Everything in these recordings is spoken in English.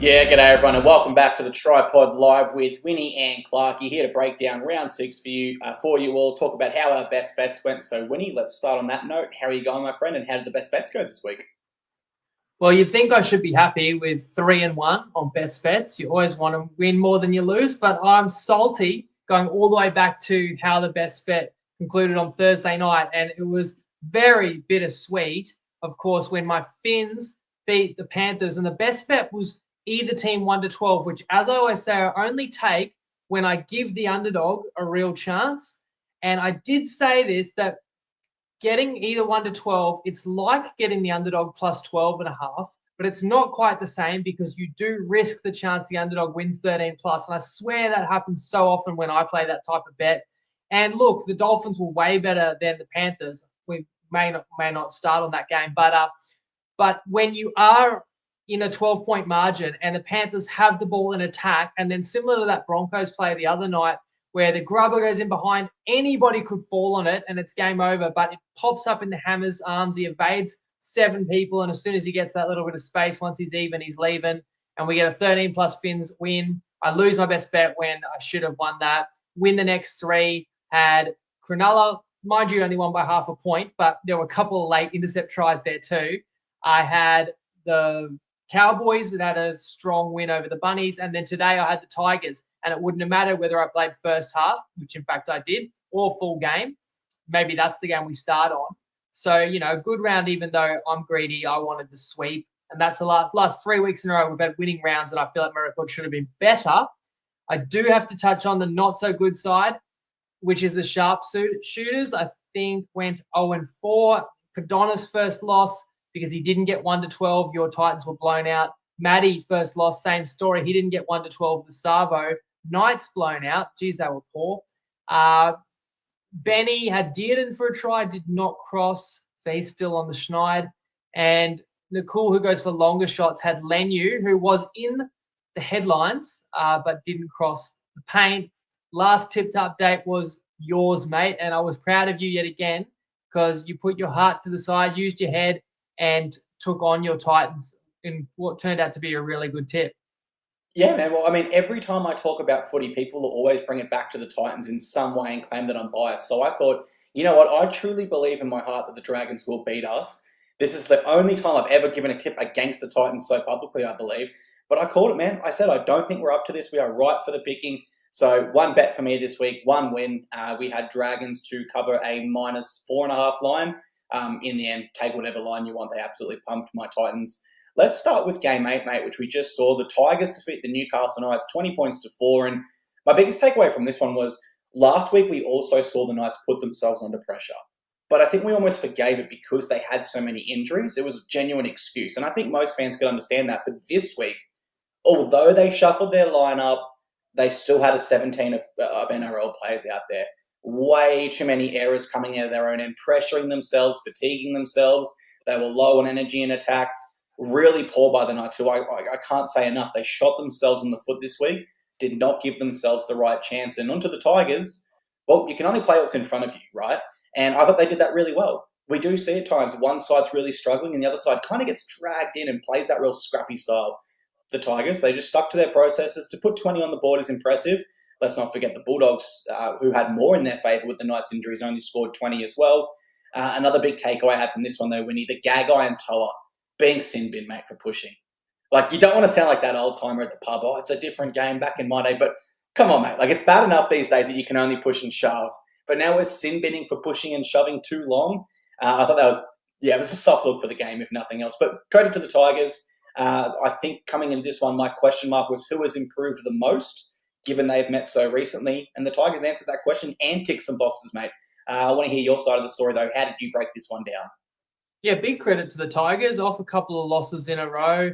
Yeah, g'day everyone, and welcome back to the TryPod Live with Winnie and Clarkey, here to break down round 6 for you all, talk about how our best bets went. So, Winnie, let's start on that note. How are you going, my friend, and how did the best bets go this week? Well, you'd think I should be happy with 3-1 on best bets. You always want to win more than you lose, but I'm salty going all the way back to how the best bet concluded on Thursday night, and it was very bittersweet, of course, when my Finns beat the Panthers, and the best bet was either team 1-12, which, as I always say, I only take when I give the underdog a real chance. And I did say this, that getting either 1-12, it's like getting the underdog plus 12.5, but it's not quite the same because you do risk the chance the underdog wins 13 plus. And I swear that happens so often when I play that type of bet. And look, the Dolphins were way better than the Panthers. We may not start on that game, but when you are in a 12-point margin and the Panthers have the ball in attack, and then similar to that Broncos play the other night, where the grubber goes in behind, anybody could fall on it and it's game over, but it pops up in the Hammer's arms. He evades 7 people, and as soon as he gets that little bit of space, once he's even, he's leaving, and we get a 13-plus Finns win. I lose my best bet when I should have won that. Win the next 3, had Cronulla, mind you, only won by half a point, but there were a couple of late intercept tries there too. I had the Cowboys that had a strong win over the Bunnies, and then today I had the Tigers, and it wouldn't have mattered whether I played first half, which in fact I did, or full game. Maybe that's the game we start on. So, good round, even though I'm greedy, I wanted to sweep, and that's the last 3 weeks in a row we've had winning rounds, and I feel like my record should have been better. I do have to touch on the not so good side, which is the sharpshooters. I think went 0-4. Cadonis first loss, because he didn't get 1-12. Your Titans were blown out. Matty first loss, same story. He didn't get 1-12. The Savo Knights blown out. Geez, they were poor. Benny had Dearden for a try, did not cross, so he's still on the schneid. And Nicole, who goes for longer shots, had Lenu, who was in the headlines, but didn't cross the paint. Last tipped update was yours, mate, and I was proud of you yet again, because you put your heart to the side, used your head, and took on your Titans in what turned out to be a really good tip. Yeah, man. Well, I mean, every time I talk about footy, people will always bring it back to the Titans in some way and claim that I'm biased. So I thought, you know what? I truly believe in my heart that the Dragons will beat us. This is the only time I've ever given a tip against the Titans so publicly, I believe. But I called it, man. I said, I don't think we're up to this. We are right for the picking. So one bet for me this week, one win. We had Dragons to cover a -4.5 line. In the end, take whatever line you want. They absolutely pumped my Titans. Let's start with game 8, mate, which we just saw. The Tigers defeat the Newcastle Knights 20 points to 4. And my biggest takeaway from this one was last week we also saw the Knights put themselves under pressure. But I think we almost forgave it because they had so many injuries. It was a genuine excuse. And I think most fans could understand that. But this week, although they shuffled their lineup, they still had a 17 of NRL players out there. Way too many errors coming out of their own end, pressuring themselves, fatiguing themselves. They were low on energy in attack. Really poor by the Knights, who I can't say enough. They shot themselves in the foot this week, did not give themselves the right chance. And onto the Tigers, well, you can only play what's in front of you, right? And I thought they did that really well. We do see at times one side's really struggling and the other side kind of gets dragged in and plays that real scrappy style. The Tigers, they just stuck to their processes. To put 20 on the board is impressive. Let's not forget the Bulldogs, who had more in their favour with the Knights' injuries, only scored 20 as well. Another big takeaway I had from this one, though, Winnie, the Gagai and Toa being sin bin, mate, for pushing. Like, you don't want to sound like that old timer at the pub. Oh, it's a different game back in my day. But come on, mate. Like, it's bad enough these days that you can only push and shove. But now we're sin binning for pushing and shoving too long. I thought that was, it was a soft look for the game, if nothing else. But credit to the Tigers. I think coming into this one, my question mark was who has improved the most, given they've met so recently. And the Tigers answered that question and ticked some boxes, mate. I want to hear your side of the story, though. How did you break this one down? Yeah, big credit to the Tigers. Off a couple of losses in a row,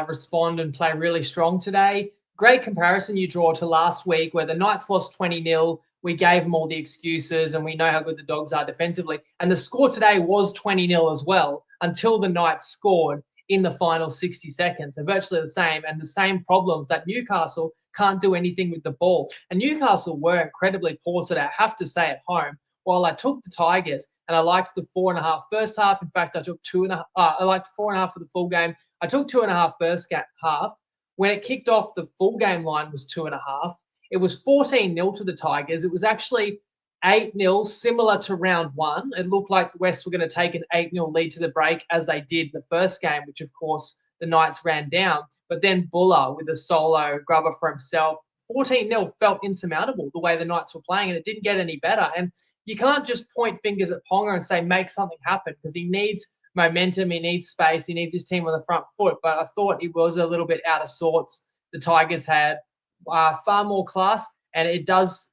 respond and play really strong today. Great comparison you draw to last week where the Knights lost 20-0. We gave them all the excuses and we know how good the Dogs are defensively. And the score today was 20-0 as well until the Knights scored in the final 60 seconds. They're virtually the same, and the same problems that Newcastle can't do anything with the ball. And Newcastle were incredibly poor today, I have to say, at home. While I took the Tigers and I liked the 4.5 first half. In fact, I took 2.5. I liked 4.5 for the full game. I took 2.5 first half. when it kicked off, the full game line was 2.5. It was 14-0 to the Tigers. It was actually 8-0, similar to round one. It looked like the West were going to take an 8-0 lead to the break, as they did the first game, which, of course, the Knights ran down. But then Buller with a solo grubber for himself. 14-0 felt insurmountable the way the Knights were playing, and it didn't get any better. And you can't just point fingers at Ponga and say, make something happen, because he needs momentum, he needs space, he needs his team on the front foot. But I thought he was a little bit out of sorts. The Tigers had far more class, and it does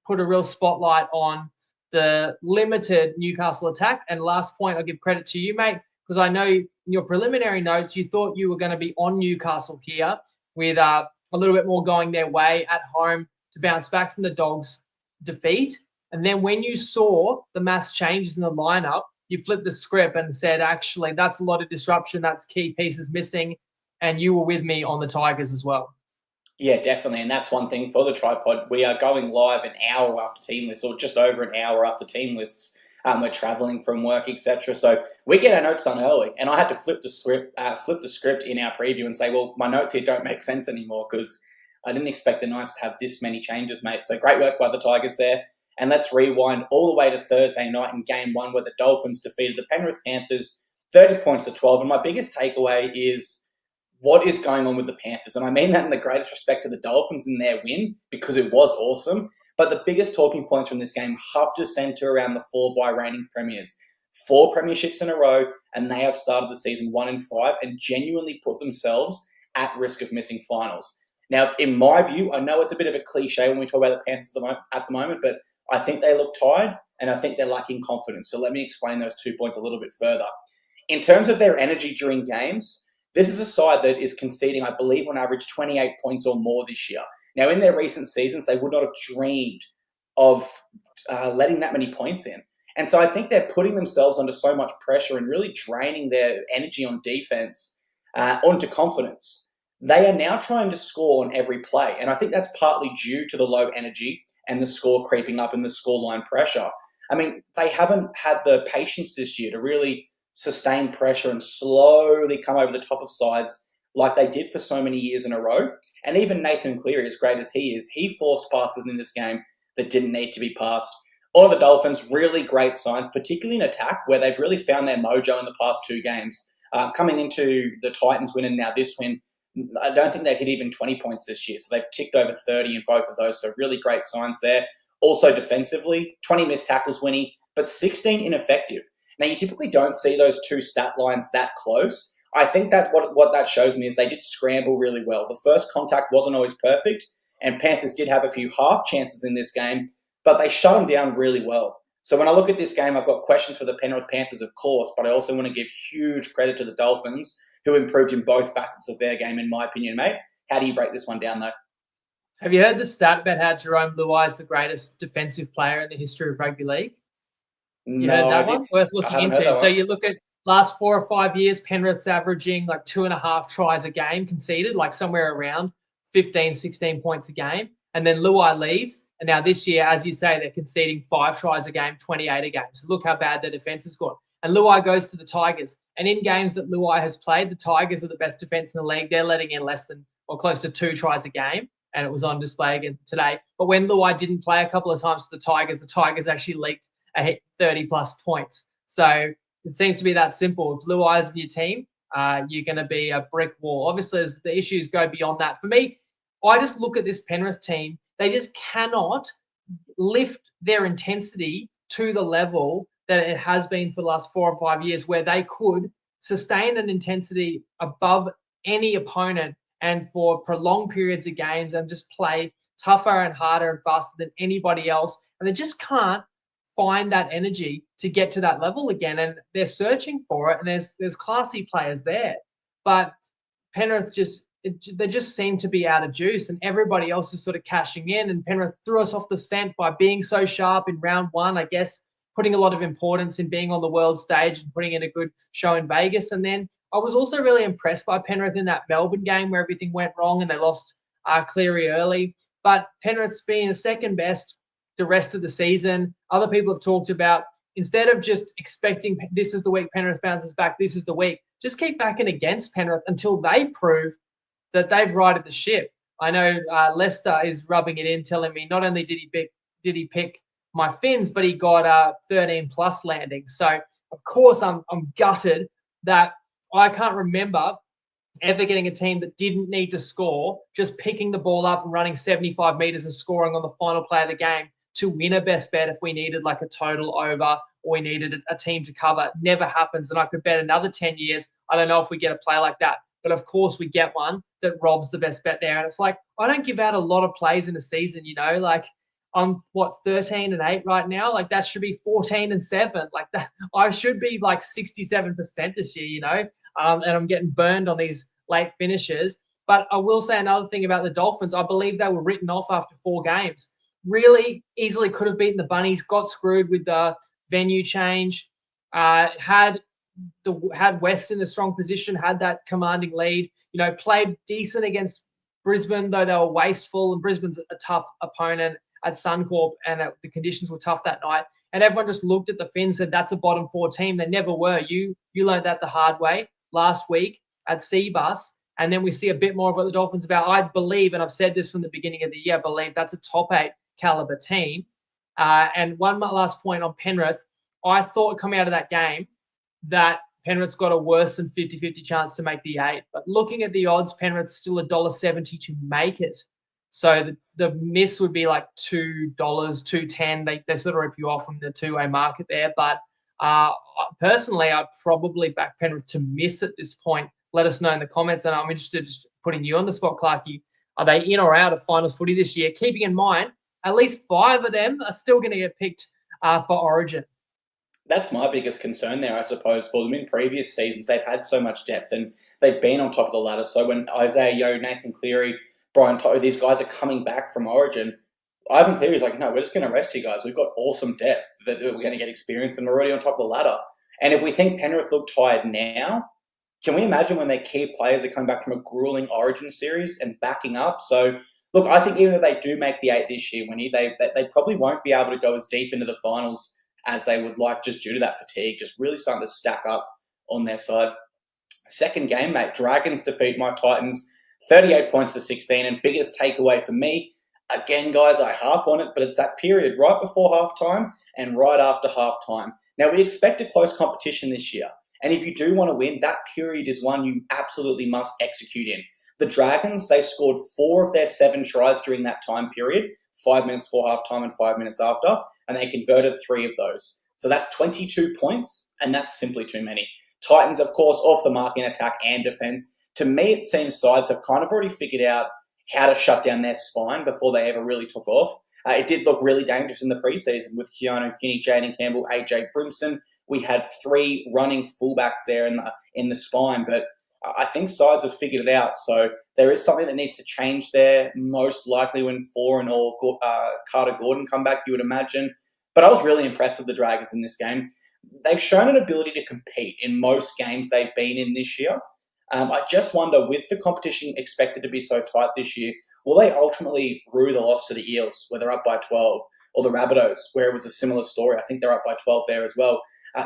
put a real spotlight on the limited Newcastle attack. And last point, I'll give credit to you, mate, because I know in your preliminary notes, you thought you were going to be on Newcastle here with a little bit more going their way at home to bounce back from the Dogs' defeat. And then when you saw the mass changes in the lineup, you flipped the script and said, actually, that's a lot of disruption. That's key pieces missing. And you were with me on the Tigers as well. Yeah, definitely. And that's one thing for the TryPod. We are going live an hour after team lists, or just over an hour after team lists. We're traveling from work, etc. So we get our notes done early. And I had to flip the script in our preview and say, well, my notes here don't make sense anymore, because I didn't expect the Knights to have this many changes, mate. So great work by the Tigers there. And let's rewind all the way to Thursday night in game one, where the Dolphins defeated the Penrith Panthers 30 points to 12. And my biggest takeaway is what is going on with the Panthers. And I mean that in the greatest respect to the Dolphins and their win, because it was awesome. But the biggest talking points from this game have to centre around the 4 reigning premiers. 4 premierships in a row, and they have started the season 1-5 and genuinely put themselves at risk of missing finals. Now, in my view, I know it's a bit of a cliche when we talk about the Panthers at the moment, but I think they look tired, and I think they're lacking confidence. So let me explain those 2 points a little bit further. In terms of their energy during games, this is a side that is conceding, I believe, on average 28 points or more this year. Now, in their recent seasons, they would not have dreamed of letting that many points in. And so I think they're putting themselves under so much pressure and really draining their energy on defense onto confidence. They are now trying to score on every play. And I think that's partly due to the low energy and the score creeping up and the scoreline pressure. I mean, they haven't had the patience this year to really sustain pressure and slowly come over the top of sides like they did for so many years in a row. And even Nathan Cleary, as great as he is, he forced passes in this game that didn't need to be passed. All of the Dolphins, really great signs, particularly in attack, where they've really found their mojo in the past 2 games. Coming into the Titans win and now this win, I don't think they've hit even 20 points this year. So they've ticked over 30 in both of those. So really great signs there. Also defensively, 20 missed tackles, Winnie, but 16 ineffective. Now, you typically don't see those 2 stat lines that close. I think that what that shows me is they did scramble really well. The first contact wasn't always perfect, and Panthers did have a few half chances in this game, but they shut them down really well. So when I look at this game, I've got questions for the Penrith Panthers, of course, but I also want to give huge credit to the Dolphins, who improved in both facets of their game, in my opinion, mate. How do you break this one down, though? Have you heard the stat about how Jerome Luai is the greatest defensive player in the history of rugby league? You heard that one? Worth looking into. So you look at last 4 or 5 years, Penrith's averaging like 2.5 tries a game conceded, like somewhere around 15, 16 points a game. And then Luai leaves. And now this year, as you say, they're conceding 5 tries a game, 28 a game. So look how bad their defense has got. And Luai goes to the Tigers. And in games that Luai has played, the Tigers are the best defense in the league. They're letting in less than or close to 2 tries a game. And it was on display again today. But when Luai didn't play a couple of times to the Tigers actually leaked 30-plus points. So it seems to be that simple. If Luai's in your team, you're going to be a brick wall. Obviously, the issues go beyond that. For me, I just look at this Penrith team. They just cannot lift their intensity to the level that it has been for the last 4 or 5 years, where they could sustain an intensity above any opponent and for prolonged periods of games and just play tougher and harder and faster than anybody else. And they just can't find that energy to get to that level again. And they're searching for it, and there's classy players there. But Penrith they just seem to be out of juice, and everybody else is sort of cashing in. And Penrith threw us off the scent by being so sharp in round one, I guess, putting a lot of importance in being on the world stage and putting in a good show in Vegas. And then I was also really impressed by Penrith in that Melbourne game where everything went wrong and they lost Cleary early. But Penrith's been a second best the rest of the season. Other people have talked about, instead of just expecting this is the week Penrith bounces back, this is the week, just keep backing against Penrith until they prove that they've righted the ship. I know Lester is rubbing it in, telling me not only did he pick my Finns, but he got 13 plus landings. So of course I'm gutted that I can't remember ever getting a team that didn't need to score, just picking the ball up and running 75 meters and scoring on the final play of the game to win a best bet if we needed like a total over or we needed a team to cover. It never happens. And I could bet another 10 years. I don't know if we get a play like that, but of course we get one that robs the best bet there. And it's like, I don't give out a lot of plays in a season, like I'm 13-8 right now. Like that should be 14-7. Like that, I should be like 67% this year, and I'm getting burned on these late finishes. But I will say another thing about the Dolphins. I believe they were written off after 4 games. Really easily could have beaten the Bunnies, got screwed with the venue change, had West in a strong position, had that commanding lead, played decent against Brisbane, though they were wasteful, and Brisbane's a tough opponent at Suncorp, and the conditions were tough that night. And everyone just looked at the Finns and said, that's a bottom 4 team. They never were. You learned that the hard way last week at Seabus. And then we see a bit more of what the Dolphins about. I believe, and I've said this from the beginning of the year, I believe that's a top 8 caliber team. And one last point on Penrith. I thought coming out of that game that Penrith's got a worse than 50-50 chance to make the 8. But looking at the odds, Penrith's still $1.70 to make it. So the miss would be like $2, $2.10. They sort of rip you off from the two-way market there. But personally, I'd probably back Penrith to miss at this point. Let us know in the comments. And I'm interested in just putting you on the spot, Clarkey. Are they in or out of finals footy this year? Keeping in mind, at least 5 of them are still going to get picked for Origin. That's my biggest concern there, I suppose, for them. In previous seasons, they've had so much depth and they've been on top of the ladder. So when Isaiah Yeo, Nathan Cleary, Brian Toto, these guys are coming back from Origin, Ivan Cleary's like, no, we're just going to rest you guys. We've got awesome depth that we're going to get experience and we're already on top of the ladder. And if we think Penrith look tired now, can we imagine when their key players are coming back from a grueling Origin series and backing up? So, look, I think even if they do make the 8 this year, Winnie, they probably won't be able to go as deep into the finals as they would like just due to that fatigue, just really starting to stack up on their side. Second game, mate, Dragons defeat my Titans 38 points to 16, and biggest takeaway for me, again, guys, I harp on it, but it's that period right before halftime and right after halftime. Now, we expect a close competition this year, and if you do want to win, that period is one you absolutely must execute in. The Dragons, they scored 4 of their 7 tries during that time period, 5 minutes before halftime and 5 minutes after, and they converted 3 of those. So that's 22 points, and that's simply too many. Titans, of course, off the mark in attack and defense. To me, it seems sides have kind of already figured out how to shut down their spine before they ever really took off. It did look really dangerous in the preseason with Keanu Kinney, Jaden Campbell, AJ Brimson. We had 3 running fullbacks there in the spine, but I think sides have figured it out. So there is something that needs to change there, most likely when Foran or Carter Gordon come back, you would imagine. But I was really impressed with the Dragons in this game. They've shown an ability to compete in most games they've been in this year. I just wonder, with the competition expected to be so tight this year, will they ultimately rue the loss to the Eels, where they're up by 12, or the Rabbitohs, where it was a similar story? I think they're up by 12 there as well.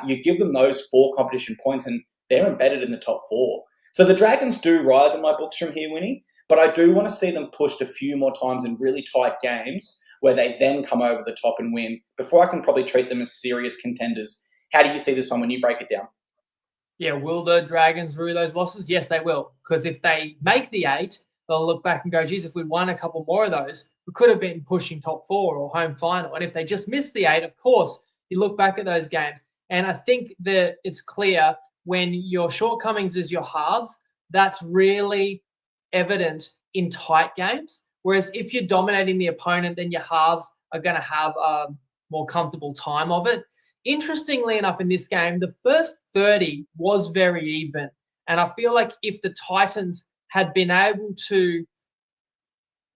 You give them those 4 competition points, and they're embedded in the top 4. So the Dragons do rise in my books from here, Winnie, but I do want to see them pushed a few more times in really tight games where they then come over the top and win before I can probably treat them as serious contenders. How do you see this one when you break it down? Yeah, will the Dragons rue those losses? Yes, they will. Because if they make the 8, they'll look back and go, geez, if we'd won a couple more of those, we could have been pushing top 4 or home final. And if they just missed the 8, of course, you look back at those games. And I think that it's clear when your shortcomings is your halves, that's really evident in tight games. Whereas if you're dominating the opponent, then your halves are going to have a more comfortable time of it. Interestingly enough, in this game, the first 30 was very even. And I feel like if the Titans had been able to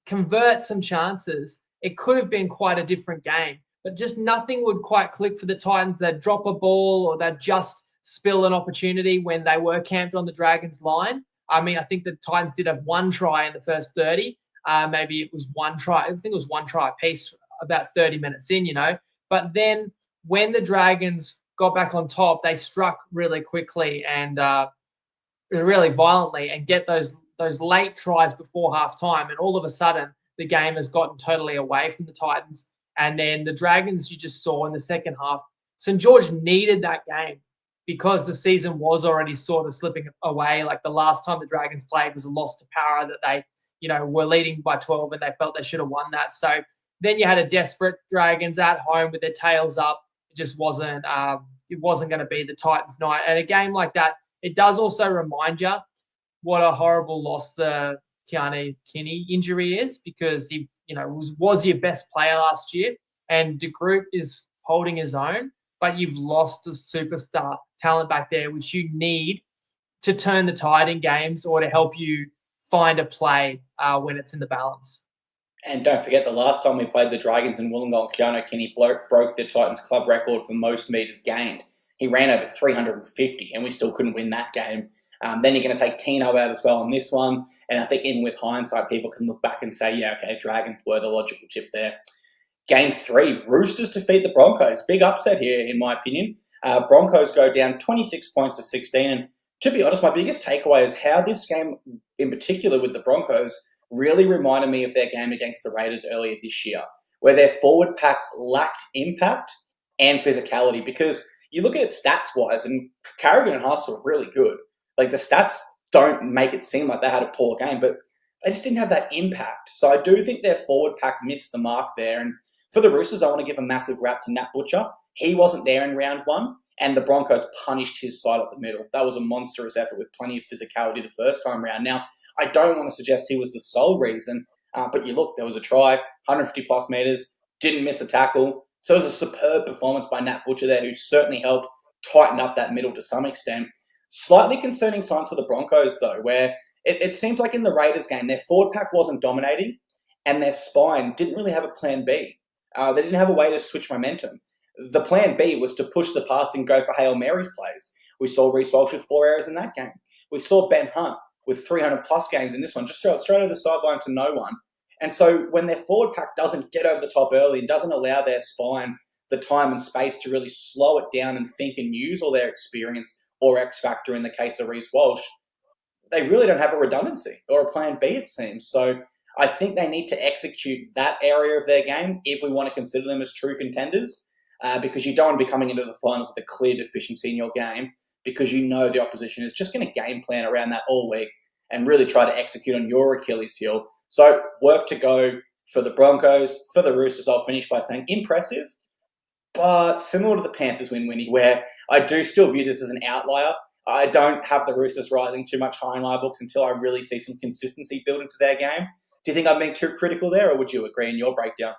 convert some chances, it could have been quite a different game. But just nothing would quite click for the Titans. They'd drop a ball or they'd just spill an opportunity when they were camped on the Dragons line. I mean, I think the Titans did have 1 try in the first 30. Maybe it was 1 try. I think it was 1 try apiece about 30 minutes in, But then when the Dragons got back on top, they struck really quickly and really violently and get those those late tries before halftime, and all of a sudden the game has gotten totally away from the Titans. And then the Dragons, you just saw in the second half, St. George needed that game because the season was already sort of slipping away. Like the last time the Dragons played was a loss to Para that they, were leading by 12 and they felt they should have won that. So then you had a desperate Dragons at home with their tails up. It just wasn't going to be the Titans' night. And a game like that, it does also remind you what a horrible loss the Keanu Kinney injury is, because he, was your best player last year, and De Groot is holding his own, but you've lost a superstar talent back there, which you need to turn the tide in games or to help you find a play when it's in the balance. And don't forget, the last time we played the Dragons in Wollongong, Keanu Kinney broke the Titans club record for most metres gained. He ran over 350, and we still couldn't win that game. Then you're going to take Tino out as well on this one. And I think even with hindsight, people can look back and say, yeah, okay, Dragons were the logical tip there. Game 3, Roosters defeat the Broncos. Big upset here, in my opinion. Broncos go down 26 points to 16. And to be honest, my biggest takeaway is how this game, in particular with the Broncos, really reminded me of their game against the Raiders earlier this year, where their forward pack lacked impact and physicality. Because you look at it stats-wise, and Carrigan and Haas were really good. Like, the stats don't make it seem like they had a poor game, but they just didn't have that impact. So I do think their forward pack missed the mark there. And for the Roosters, I want to give a massive rap to Nat Butcher. He wasn't there in round 1, and the Broncos punished his side up the middle. That was a monstrous effort with plenty of physicality the first time round. Now, I don't want to suggest he was the sole reason, but you look, there was a try, 150-plus metres, didn't miss a tackle. So it was a superb performance by Nat Butcher there, who certainly helped tighten up that middle to some extent. Slightly concerning signs for the Broncos, though, where it seemed like in the Raiders game, their forward pack wasn't dominating and their spine didn't really have a plan B. They didn't have a way to switch momentum. The plan B was to push the pass and go for Hail Mary's plays. We saw Reece Walsh with 4 errors in that game. We saw Ben Hunt with 300-plus games in this one, just throw it straight over the sideline to no one. And so when their forward pack doesn't get over the top early and doesn't allow their spine the time and space to really slow it down and think and use all their experience or X factor in the case of Reece Walsh, they really don't have a redundancy or a plan B, it seems. So I think they need to execute that area of their game if we want to consider them as true contenders, because you don't want to be coming into the finals with a clear deficiency in your game, because you know the opposition is just going to game plan around that all week and really try to execute on your Achilles heel. So work to go for the Broncos. For the Roosters, I'll finish by saying impressive, but similar to the Panthers win, Winnie, where I do still view this as an outlier. I don't have the Roosters rising too much high in my books until I really see some consistency build into their game. Do you think I'm being too critical there, or would you agree in your breakdown?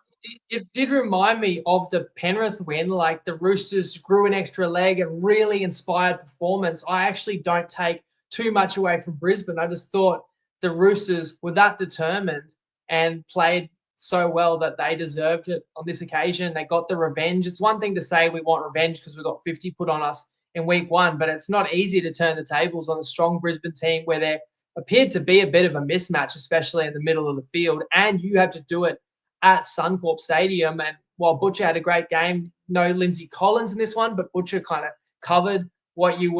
It did remind me of the Penrith win, like the Roosters grew an extra leg and really inspired performance. I actually don't take too much away from Brisbane. I just thought the Roosters were that determined and played so well that they deserved it on this occasion. They got the revenge. It's one thing to say we want revenge because we got 50 put on us in week 1, but it's not easy to turn the tables on a strong Brisbane team where there appeared to be a bit of a mismatch, especially in the middle of the field, and you had to do it at Suncorp Stadium. And while Butcher had a great game, no Lindsay Collins in this one, but Butcher kind of covered what you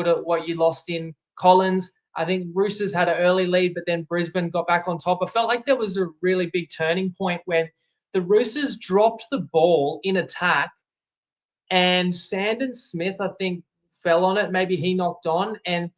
lost in Collins. I think Roosters had an early lead, but then Brisbane got back on top. I felt like there was a really big turning point when the Roosters dropped the ball in attack, and Sandon Smith, I think, fell on it. Maybe he knocked on, and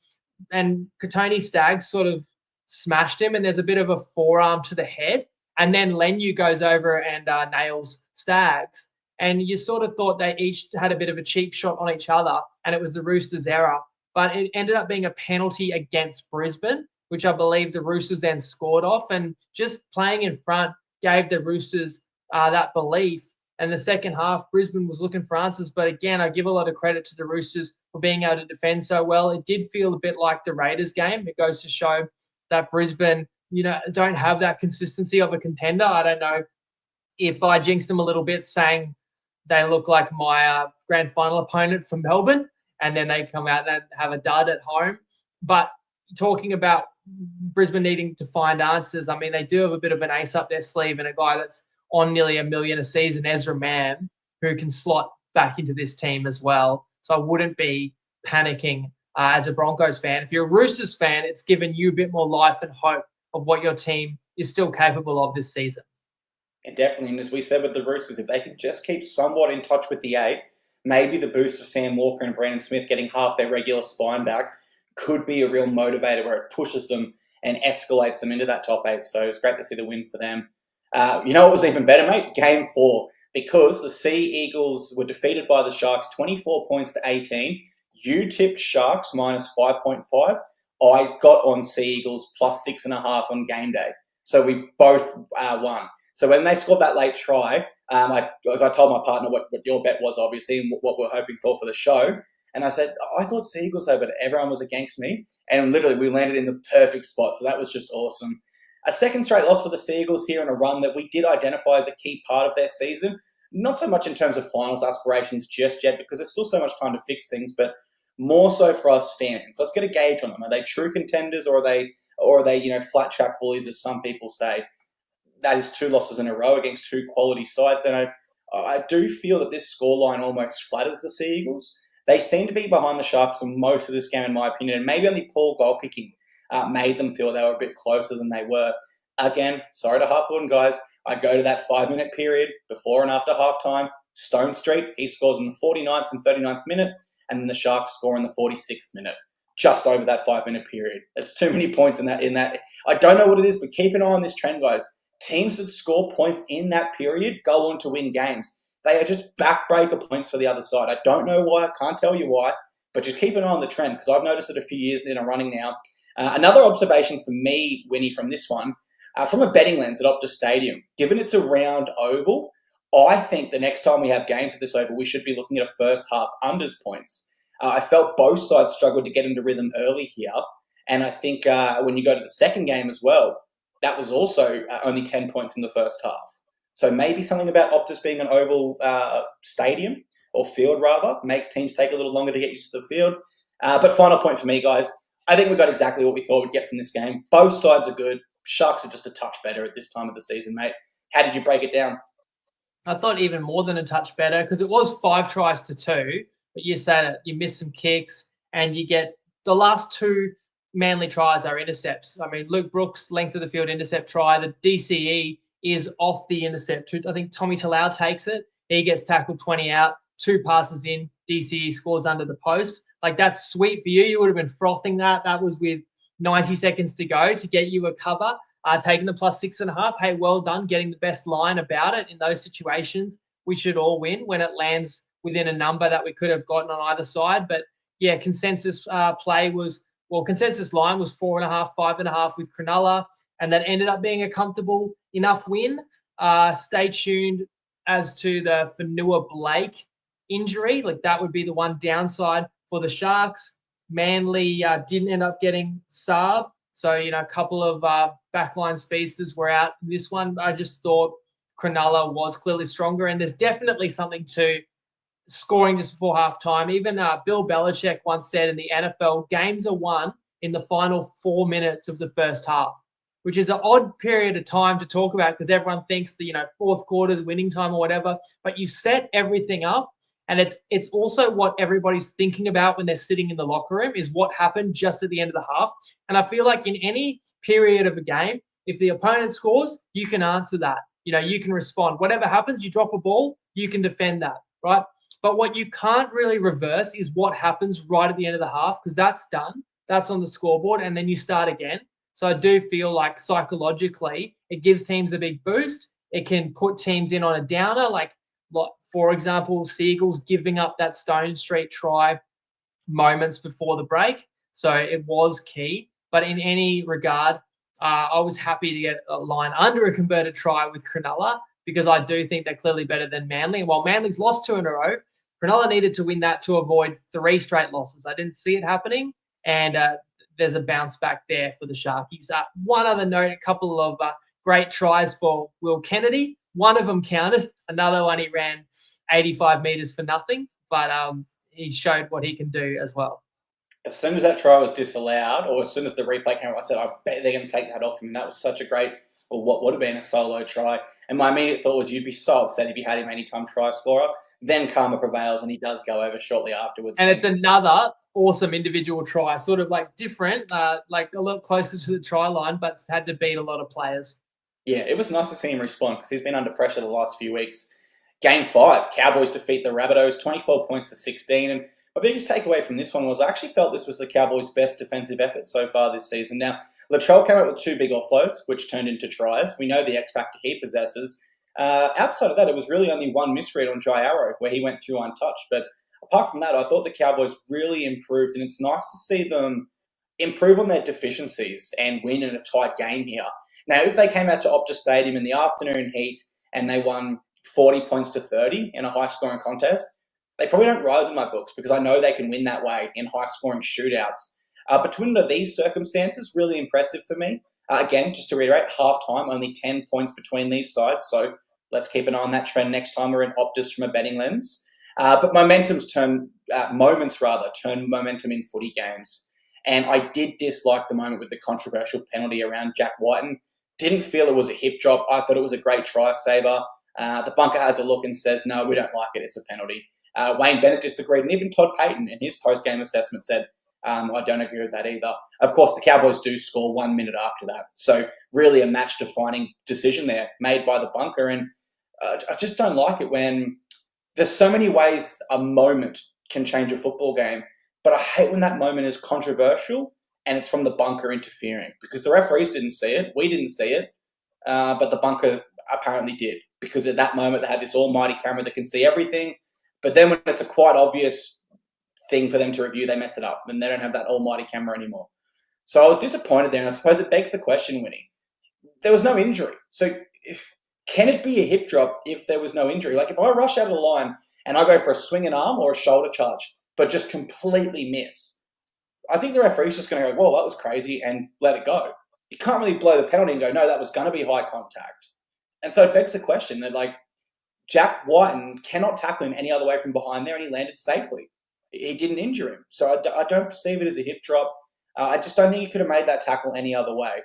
Tony Staggs sort of smashed him, and there's a bit of a forearm to the head. And then Lenu goes over and nails Staggs. And you sort of thought they each had a bit of a cheap shot on each other, and it was the Roosters' error. But it ended up being a penalty against Brisbane, which I believe the Roosters then scored off. And just playing in front gave the Roosters that belief. And the second half, Brisbane was looking for answers. But again, I give a lot of credit to the Roosters for being able to defend so well. It did feel a bit like the Raiders game. It goes to show that Brisbane, don't have that consistency of a contender. I don't know if I jinxed them a little bit saying they look like my grand final opponent from Melbourne, and then they come out and have a dud at home. But talking about Brisbane needing to find answers, I mean, they do have a bit of an ace up their sleeve and a guy that's on nearly $1 million a season, Ezra Mann, who can slot back into this team as well. So I wouldn't be panicking as a Broncos fan. If you're a Roosters fan, it's given you a bit more life and hope of what your team is still capable of this season. And definitely, and as we said with the Roosters, if they can just keep somewhat in touch with the 8, maybe the boost of Sam Walker and Brandon Smith getting half their regular spine back could be a real motivator where it pushes them and escalates them into that top 8. So it's great to see the win for them. You know what was even better, mate? Game 4. Because the Sea Eagles were defeated by the Sharks 24 points to 18. You tipped Sharks minus 5.5. I got on Sea Eagles plus 6.5 on game day. So we both won. So when they scored that late try, I told my partner what your bet was, obviously, and what we're hoping for the show. And I said, I thought Sea Eagles though, but everyone was against me. And literally, we landed in the perfect spot. So that was just awesome. A second straight loss for the Sea Eagles here in a run that we did identify as a key part of their season. Not so much in terms of finals aspirations just yet, because there's still so much time to fix things, but more so for us fans. Let's get a gauge on them. Are they true contenders, or are they flat track bullies, as some people say? That is 2 losses in a row against 2 quality sides, and I do feel that this scoreline almost flatters the Sea Eagles. They seem to be behind the Sharks for most of this game, in my opinion, and maybe only poor goal kicking made them feel they were a bit closer than they were. Again, sorry to harp on, guys. I go to that 5-minute period before and after halftime. Stone Street, he scores in the 49th and 39th minute, and then the Sharks score in the 46th minute, just over that 5-minute period. That's too many points in that. I don't know what it is, but keep an eye on this trend, guys. Teams that score points in that period go on to win games. They are just backbreaker points for the other side. I don't know why. I can't tell you why, but just keep an eye on the trend, because I've noticed it a few years in a running now. Another observation for me, Winnie, from this one, from a betting lens at Optus Stadium, given it's a round oval, I think the next time we have games with this oval, we should be looking at a first half unders points. I felt both sides struggled to get into rhythm early here. And I think when you go to the second game as well, that was also only 10 points in the first half. So maybe something about Optus being an oval stadium, or field rather, makes teams take a little longer to get used to the field. But final point for me, guys, I think we got exactly what we thought we'd get from this game. Both sides are good. Sharks are just a touch better at this time of the season, mate. How did you break it down? I thought even more than a touch better, because it was 5 tries to 2, but you say that you miss some kicks and you get the last 2 Manly tries are intercepts. I mean, Luke Brooks' length of the field intercept try, the DCE is off the intercept. I think Tommy Talau takes it. He gets tackled 20 out, 2 passes in, DCE scores under the post. Like, that's sweet for you. You would have been frothing that. That was with 90 seconds to go to get you a cover. Taking the plus 6.5. Hey, well done, getting the best line about it in those situations. We should all win when it lands within a number that we could have gotten on either side. But yeah, consensus line was 4.5, 5.5 with Cronulla, and that ended up being a comfortable enough win. Stay tuned as to the Fanua Blake injury. Like, that would be the one downside for the Sharks. Manly didn't end up getting Saab. So, a couple of backline speedsters were out in this one. I just thought Cronulla was clearly stronger, and there's definitely something to scoring just before halftime. Even Bill Belichick once said in the NFL, games are won in the final 4 minutes of the first half, which is an odd period of time to talk about, because everyone thinks the fourth quarter's winning time or whatever, but you set everything up. And it's also what everybody's thinking about when they're sitting in the locker room, is what happened just at the end of the half. And I feel like in any period of a game, if the opponent scores, you can answer that. You can respond. Whatever happens, you drop a ball, you can defend that, right? But what you can't really reverse is what happens right at the end of the half, because that's done. That's on the scoreboard, and then you start again. So I do feel like psychologically it gives teams a big boost. It can put teams in on a downer, like for example, Sea Eagles giving up that Stone Street try moments before the break. So it was key. But in any regard, I was happy to get a line under a converted try with Cronulla, because I do think they're clearly better than Manly. And while Manly's lost 2 in a row, Cronulla needed to win that to avoid 3 straight losses. I didn't see it happening, and there's a bounce back there for the Sharkies. One other note, a couple of great tries for Will Kennedy. One of them counted. Another one, he ran 85 metres for nothing, but he showed what he can do as well. As soon as that try was disallowed, or as soon as the replay came up, I said, I bet they're going to take that off him. That was such a great, or what would have been a solo try. And my immediate thought was, you'd be so upset if you had him anytime try scorer. then karma prevails and he does go over shortly afterwards. And it's another awesome individual try, sort of like different, like a little closer to the try line, but had to beat a lot of players. Yeah, it was nice to see him respond because he's been under pressure the last few weeks. Game 5, Cowboys defeat the Rabbitohs, 24 points to 16. And my biggest takeaway from this one was I actually felt this was the Cowboys' best defensive effort so far this season. Now, Latrell came out with 2 big offloads, which turned into tries. We know the X factor he possesses. Outside of that, it was really only one misread on Jai Arrow where he went through untouched. But apart from that, I thought the Cowboys really improved, and it's nice to see them improve on their deficiencies and win in a tight game here. Now, if they came out to Optus Stadium in the afternoon heat and they won 40 points to 30 in a high-scoring contest, they probably don't rise in my books because I know they can win that way in high-scoring shootouts. But under these circumstances, really impressive for me. Again, just to reiterate, half-time, only 10 points between these sides, so let's keep an eye on that trend next time we're in Optus from a betting lens. But moments turn momentum in footy games. And I did dislike the moment with the controversial penalty around Jack Whiten. Didn't feel it was a hip drop. I thought it was a great try saver. The bunker has a look and says, no, we don't like it. It's a penalty. Wayne Bennett disagreed. And even Todd Payton in his post-game assessment said, I don't agree with that either. Of course, the Cowboys do score 1 minute after that. So really a match-defining decision there made by the bunker. And I just don't like it when there's so many ways a moment can change a football game. But I hate when that moment is controversial and it's from the bunker interfering because the referees didn't see it. We didn't see it. But the bunker apparently did because at that moment they had this almighty camera that can see everything. But then when it's a quite obvious thing for them to review, they mess it up and they don't have that almighty camera anymore. So I was disappointed there, and I suppose it begs the question, Winnie. There was no injury. So can it be a hip drop if there was no injury? Like if I rush out of the line and I go for a swinging arm or a shoulder charge, but just completely miss, I think the referee's just going to go, well, that was crazy, and let it go. You can't really blow the penalty and go, no, that was going to be high contact. And so it begs the question that, like, Jack Whiten cannot tackle him any other way from behind there, and he landed safely. He didn't injure him. So I don't perceive it as a hip drop. I just don't think he could have made that tackle any other way.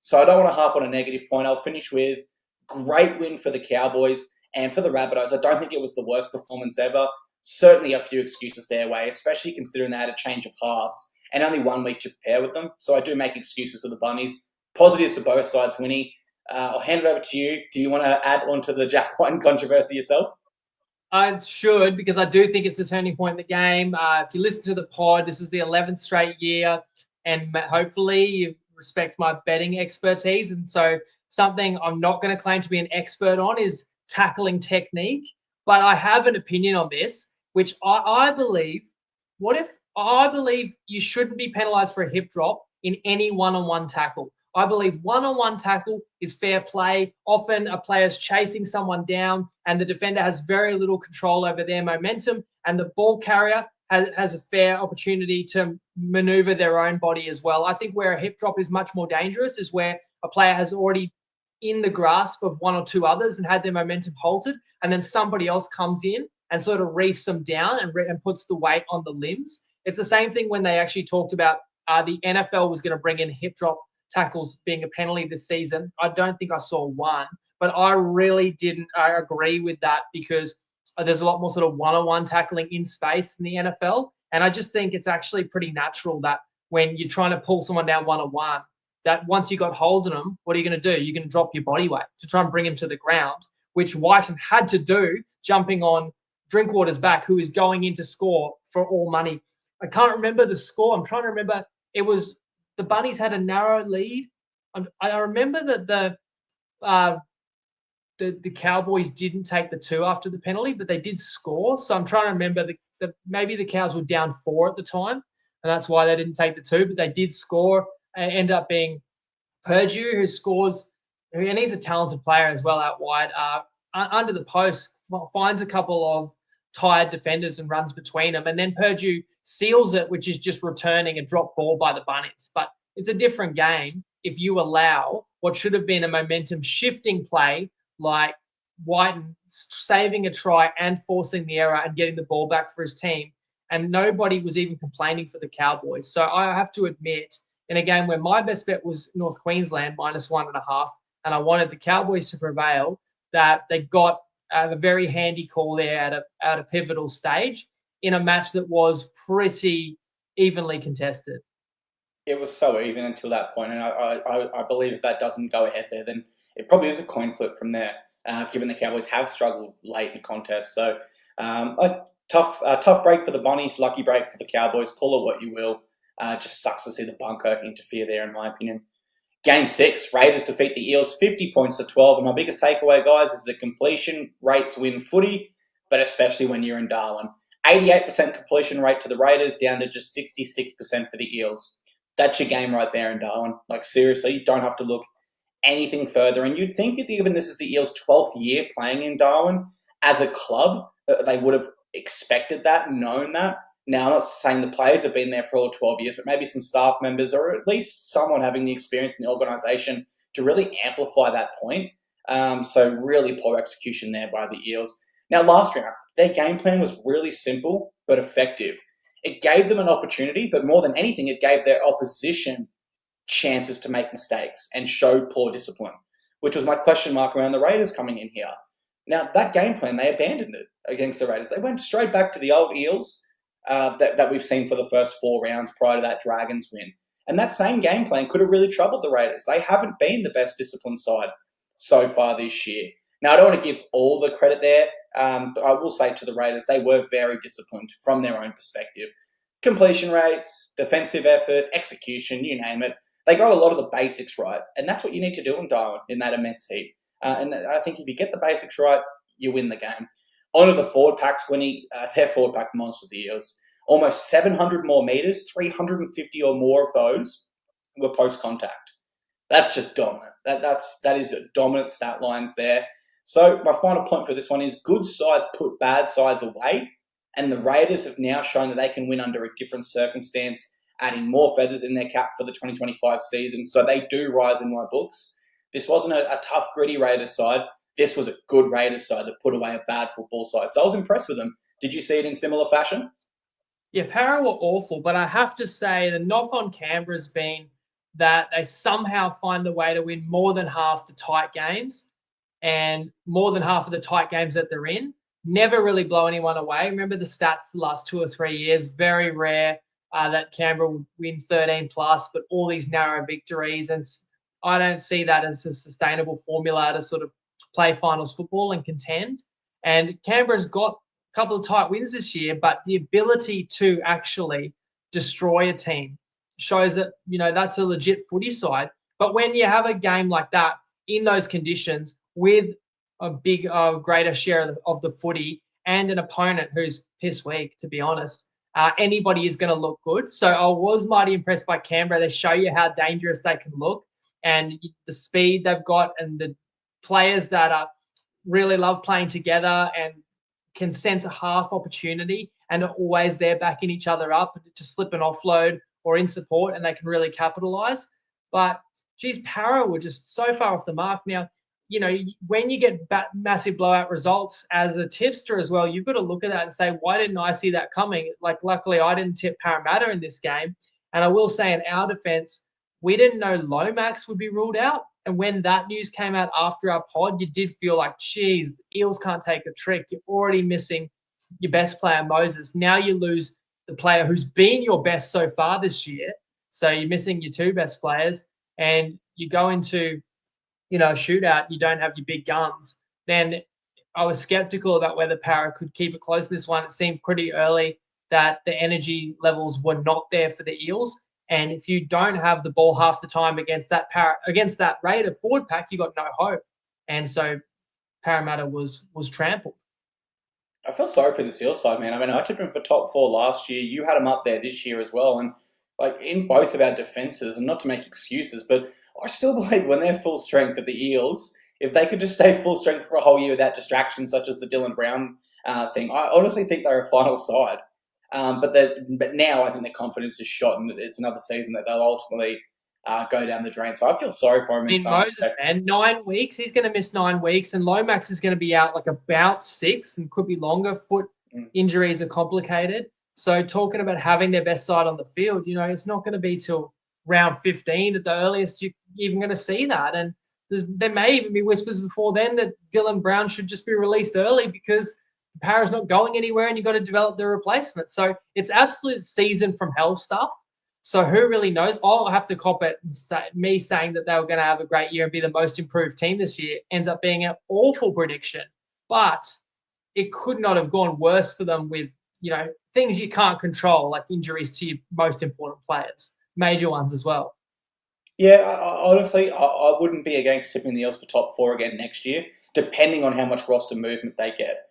So I don't want to harp on a negative point. I'll finish with great win for the Cowboys and for the Rabbitohs. I don't think it was the worst performance ever. Certainly a few excuses their way, especially considering they had a change of halves and only 1 week to prepare with them. So I do make excuses for the Bunnies. Positives for both sides, Winnie. I'll hand it over to you. Do you want to add on to the Jack Whiten controversy yourself? I should, because I do think it's a turning point in the game. If you listen to the pod, this is the 11th straight year, and hopefully you respect my betting expertise. And so something I'm not going to claim to be an expert on is tackling technique. But I have an opinion on this, which I believe, I believe you shouldn't be penalised for a hip drop in any one-on-one tackle. I believe one-on-one tackle is fair play. Often a player's chasing someone down and the defender has very little control over their momentum, and the ball carrier has a fair opportunity to maneuver their own body as well. I think where a hip drop is much more dangerous is where a player has already in the grasp of one or two others and had their momentum halted, and then somebody else comes in and sort of reefs them down and puts the weight on the limbs. It's the same thing when they actually talked about the NFL was going to bring in hip drop tackles being a penalty this season. I don't think I saw one, but I really didn't agree with that because there's a lot more sort of one-on-one tackling in space in the NFL. And I just think it's actually pretty natural that when you're trying to pull someone down one-on-one, that once you got hold of them, what are you going to do? You're going to drop your body weight to try and bring him to the ground, which Whiten had to do jumping on Drinkwater's back, who is going in to score for all money. I can't remember the score. I'm trying to remember. It was the Bunnies had a narrow lead. I remember that the Cowboys didn't take the 2 after the penalty, but they did score. So I'm trying to remember maybe the Cows were down 4 at the time, and that's why they didn't take the 2, but they did score and end up being Purdue, who scores, and he's a talented player as well out wide, under the post, finds a couple of tired defenders and runs between them. And then Purdue seals it, which is just returning a drop ball by the Bunnies. But it's a different game if you allow what should have been a momentum shifting play like Whiten saving a try and forcing the error and getting the ball back for his team. And nobody was even complaining for the Cowboys. So I have to admit, in a game where my best bet was North Queensland -1.5, and I wanted the Cowboys to prevail, that they got a very handy call there at a pivotal stage in a match that was pretty evenly contested. It was so even until that point, and I believe if that doesn't go ahead there, then it probably is a coin flip from there, given the Cowboys have struggled late in contests. So a tough break for the Bunnies, lucky break for the Cowboys, call it what you will. Just sucks to see the bunker interfere there, in my opinion. Game 6, Raiders defeat the Eels 50 points to 12. And my biggest takeaway, guys, is that completion rates win footy, but especially when you're in Darwin. 88% completion rate to the Raiders, down to just 66% for the Eels. That's your game right there in Darwin. Like, seriously, you don't have to look anything further. And you'd think that even this is the Eels' 12th year playing in Darwin as a club, they would have expected that, known that. Now, I'm not saying the players have been there for all 12 years, but maybe some staff members or at least someone having the experience in the organisation to really amplify that point. So really poor execution there by the Eels. Now, last round, their game plan was really simple but effective. It gave them an opportunity, but more than anything, it gave their opposition chances to make mistakes and show poor discipline, which was my question mark around the Raiders coming in here. Now, that game plan, they abandoned it against the Raiders. They went straight back to the old Eels that we've seen for the first 4 rounds prior to that Dragons win. And that same game plan could have really troubled the Raiders. They haven't been the best disciplined side so far this year. Now, I don't want to give all the credit there, but I will say to the Raiders, they were very disciplined from their own perspective. Completion rates, defensive effort, execution, you name it. They got a lot of the basics right, and that's what you need to do in Darwin in that immense heat. And I think if you get the basics right, you win the game. Onto the forward packs, their forward pack monster, the Eels. Almost 700 more meters, 350 or more of those were post-contact. That's just dominant. That is dominant stat lines there. So my final point for this one is good sides put bad sides away, and the Raiders have now shown that they can win under a different circumstance, adding more feathers in their cap for the 2025 season. So they do rise in my books. This wasn't a tough, gritty Raiders side. This was a good Raiders side that put away a bad football side. So I was impressed with them. Did you see it in similar fashion? Yeah, Para were awful, but I have to say the knock on Canberra has been that they somehow find a way to win more than half the tight games and more than half of the tight games that they're in. Never really blow anyone away. Remember the stats the last 2 or 3 years, very rare that Canberra would win 13 plus, but all these narrow victories. And I don't see that as a sustainable formula to sort of play finals football and contend. And Canberra's got a couple of tight wins this year, but the ability to actually destroy a team shows that, that's a legit footy side. But when you have a game like that in those conditions with a big, greater share of the footy and an opponent who's piss weak, to be honest, anybody is going to look good. So I was mighty impressed by Canberra. They show you how dangerous they can look and the speed they've got and the players that really love playing together and can sense a half opportunity and are always there backing each other up to slip an offload or in support, and they can really capitalize. But, geez, Para were just so far off the mark. Now, when you get massive blowout results as a tipster as well, you've got to look at that and say, why didn't I see that coming? Like, luckily, I didn't tip Parramatta in this game. And I will say in our defense, we didn't know Lomax would be ruled out. And when that news came out after our pod, you did feel like, geez, Eels can't take a trick. You're already missing your best player, Moses. Now you lose the player who's been your best so far this year. So you're missing your 2 best players. And you go into, a shootout, you don't have your big guns. Then I was skeptical about whether Para could keep it close in this one. It seemed pretty early that the energy levels were not there for the Eels. And if you don't have the ball half the time against that Raider forward pack, you got no hope. And so Parramatta was trampled. I feel sorry for the Seal side, man. I mean, I took them for top 4 last year. You had them up there this year as well. And like in both of our defenses, and not to make excuses, but I still believe when they're full strength that the Eels, if they could just stay full strength for a whole year without distractions such as the Dylan Brown thing, I honestly think they're a final side. But now I think their confidence is shot, and it's another season that they'll ultimately go down the drain. So I feel sorry for him. In some Moses, man, 9 weeks. He's going to miss 9 weeks, and Lomax is going to be out like about 6 and could be longer. Foot injuries are complicated. So talking about having their best side on the field, it's not going to be till round 15 at the earliest you're even going to see that. And there may even be whispers before then that Dylan Brown should just be released early because the Para's not going anywhere and you've got to develop the replacement. So it's absolute season from hell stuff. So who really knows? I'll have to cop it. Me saying that they were going to have a great year and be the most improved team this year ends up being an awful prediction. But it could not have gone worse for them with, things you can't control, like injuries to your most important players, major ones as well. Yeah, honestly, I wouldn't be against tipping the Eels for top 4 again next year, depending on how much roster movement they get.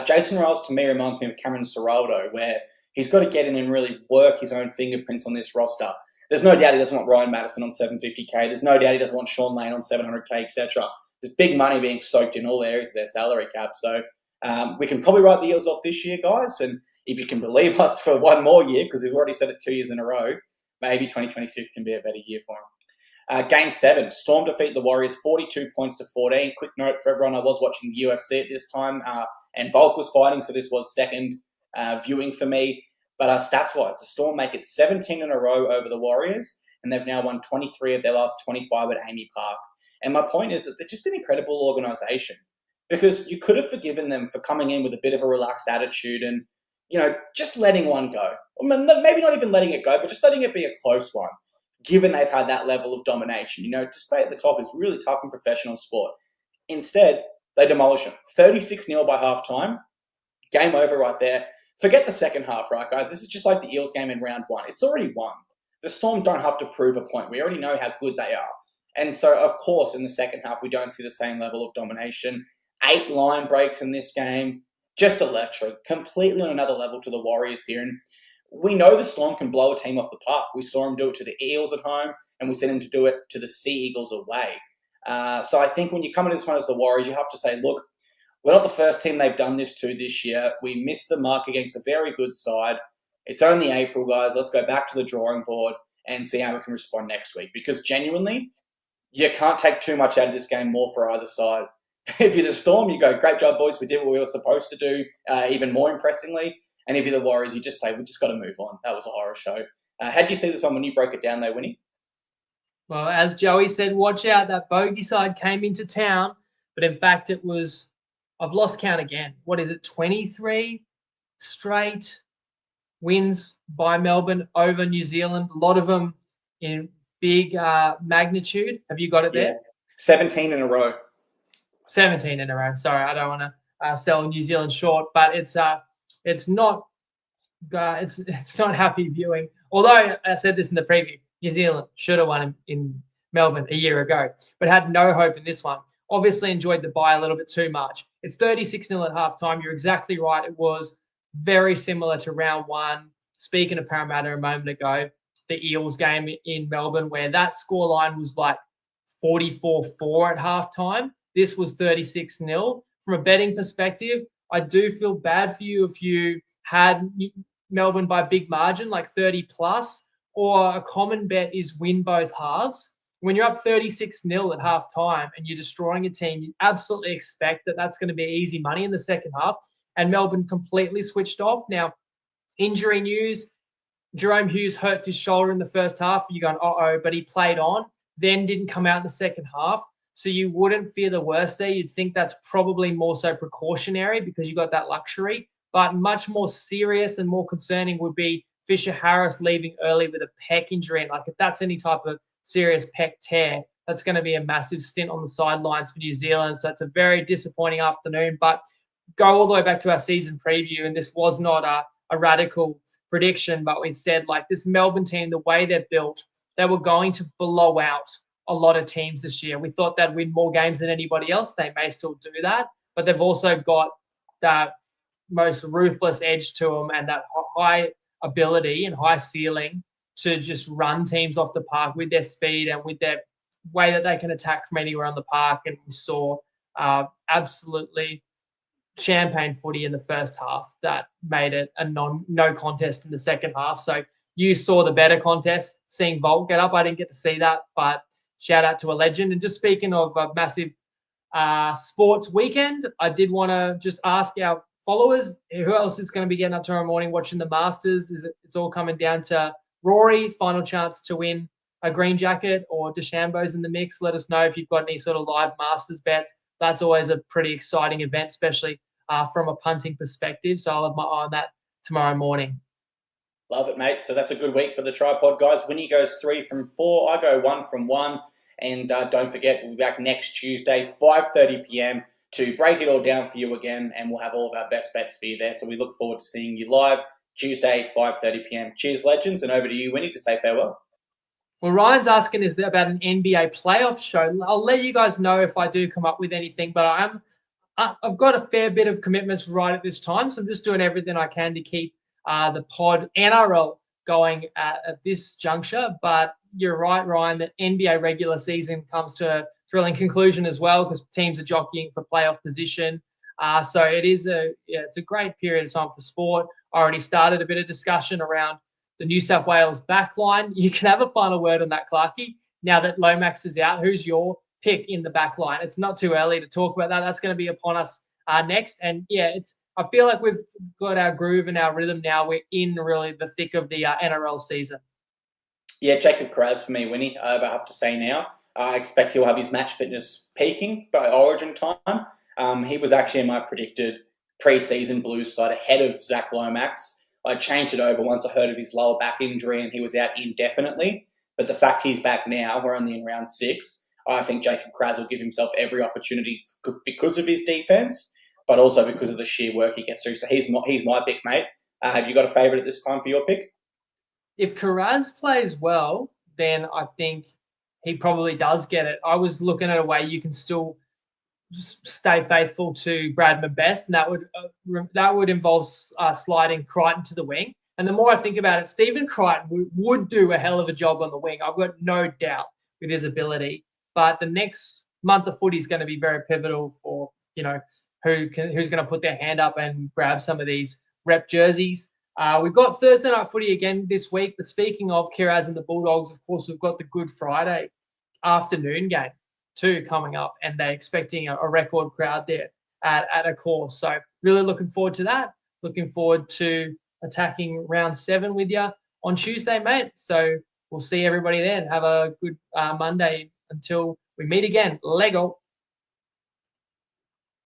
Jason Riles, to me, reminds me of Cameron Ciraldo, where he's got to get in and really work his own fingerprints on this roster. There's no doubt he doesn't want Ryan Madison on 750K. There's no doubt he doesn't want Sean Lane on 700K, etc. There's big money being soaked in all areas of their salary cap. So we can probably write the Eels off this year, guys. And if you can believe us for one more year, because we've already said it 2 years in a row, maybe 2026 can be a better year for them. Game 7, Storm defeat the Warriors 42 points to 14. Quick note for everyone, I was watching the UFC at this time, and Volk was fighting, so this was second viewing for me. But stats-wise, the Storm make it 17 in a row over the Warriors, and they've now won 23 of their last 25 at Amy Park. And my point is that they're just an incredible organisation, because you could have forgiven them for coming in with a bit of a relaxed attitude and, just letting one go. Maybe not even letting it go, but just letting it be a close one, given they've had that level of domination. To stay at the top is really tough in professional sport. Instead, they demolish them. 36-0 by halftime. Game over right there. Forget the second half, right, guys? This is just like the Eels game in round 1. It's already won. The Storm don't have to prove a point. We already know how good they are. And so, of course, in the second half, we don't see the same level of domination. 8 line breaks in this game. Just electric. Completely on another level to the Warriors here. And we know the Storm can blow a team off the park. We saw them do it to the Eels at home, and we seen them to do it to the Sea Eagles away. So I think when you come into this one as the Warriors, you have to say, look, we're not the first team they've done this to this year. We missed the mark against a very good side. It's only April, guys. Let's go back to the drawing board and see how we can respond next week. Because genuinely, you can't take too much out of this game more for either side. If you're the Storm, you go, great job, boys. We did what we were supposed to do, even more impressingly. And if you're the Warriors, you just say, we just got to move on. That was a horror show. How did you see this one when you broke it down though, Winnie? Well, as Joey said, watch out. That bogey side came into town. But in fact, it was, I've lost count again. What is it, 23 straight wins by Melbourne over New Zealand? A lot of them in big magnitude. Have you got it there? Yeah. 17 in a row. 17 in a row. Sorry, I don't want to sell New Zealand short, but it's not happy viewing. Although I said this in the preview, New Zealand should have won in Melbourne a year ago, but had no hope in this one. Obviously enjoyed the bye a little bit too much. It's 36-0 at halftime. You're exactly right. It was very similar to round 1. Speaking of Parramatta a moment ago, the Eels game in Melbourne, where that scoreline was like 44-4 at halftime. This was 36-0. From a betting perspective, I do feel bad for you if you had Melbourne by big margin, like 30 plus, or a common bet is win both halves. When you're up 36-0 at halftime and you're destroying a team, you absolutely expect that that's going to be easy money in the second half. And Melbourne completely switched off. Now, injury news, Jerome Hughes hurts his shoulder in the first half. You're going, uh-oh, but he played on, then didn't come out in the second half. So you wouldn't fear the worst there. You'd think that's probably more so precautionary because you got that luxury. But much more serious and more concerning would be Fisher Harris leaving early with a pec injury. And like if that's any type of serious pec tear, that's going to be a massive stint on the sidelines for New Zealand. So it's a very disappointing afternoon. But go all the way back to our season preview, and this was not a radical prediction, but we said like this Melbourne team, the way they're built, they were going to blow out a lot of teams this year. We thought they'd win more games than anybody else. They may still do that, but they've also got that most ruthless edge to them and that high ability and high ceiling to just run teams off the park with their speed and with their way that they can attack from anywhere on the park. And we saw absolutely champagne footy in the first half that made it a no contest in the second half. So you saw the better contest, seeing Volt get up. I didn't get to see that, but shout out to a legend. And just speaking of a massive sports weekend, I did want to just ask our followers, who else is going to be getting up tomorrow morning watching the Masters? It's all coming down to Rory, final chance to win a green jacket or DeChambeau's in the mix, let us know if you've got any sort of live Masters bets. That's always a pretty exciting event, especially from a punting perspective. So I'll have my eye on that tomorrow morning. Love it, mate. So that's a good week for the TryPod guys. Winnie goes 3 from 4. I go 1 from 1. And don't forget, we'll be back next Tuesday, 5:30 p.m. to break it all down for you again. And we'll have all of our best bets for you there. So we look forward to seeing you live Tuesday, 5:30 p.m. Cheers, legends. And over to you, Winnie, to say farewell. Well, Ryan's asking is about an NBA playoff show. I'll let you guys know if I do come up with anything, but I've got a fair bit of commitments right at this time, so I'm just doing everything I can to keep the pod NRL going at this juncture. But you're right, Ryan, that NBA regular season comes to a thrilling conclusion as well because teams are jockeying for playoff position. So it's a great period of time for sport. I already started a bit of discussion around the New South Wales backline. You can have a final word on that, Clarkey. Now that Lomax is out, who's your pick in the backline? It's not too early to talk about that. That's going to be upon us next. And yeah, I feel like we've got our groove and our rhythm now. We're in really the thick of the NRL season. Yeah, Jacob Kraz for me, Winnie. I have to say now. I expect he'll have his match fitness peaking by Origin time. He was actually in my predicted pre-season Blues side ahead of Zach Lomax. I changed it over once I heard of his lower back injury and he was out indefinitely. But the fact he's back now, we're only in round 6, I think Jacob Kraz will give himself every opportunity because of his defence, but also because of the sheer work he gets through. So he's my pick, mate. Have you got a favourite at this time for your pick? If Karaz plays well, then I think he probably does get it. I was looking at a way you can still stay faithful to Bradman Best, and that would involve sliding Crichton to the wing. And the more I think about it, Stephen Crichton would do a hell of a job on the wing. I've got no doubt with his ability. But the next month of footy is going to be very pivotal for who's going to put their hand up and grab some of these rep jerseys. We've got Thursday night footy again this week. But speaking of Kiraz and the Bulldogs, of course, we've got the Good Friday afternoon game too coming up, and they're expecting a record crowd there at a course. So really looking forward to that. Looking forward to attacking round 7 with you on Tuesday, mate. So we'll see everybody then. Have a good Monday until we meet again. Lego.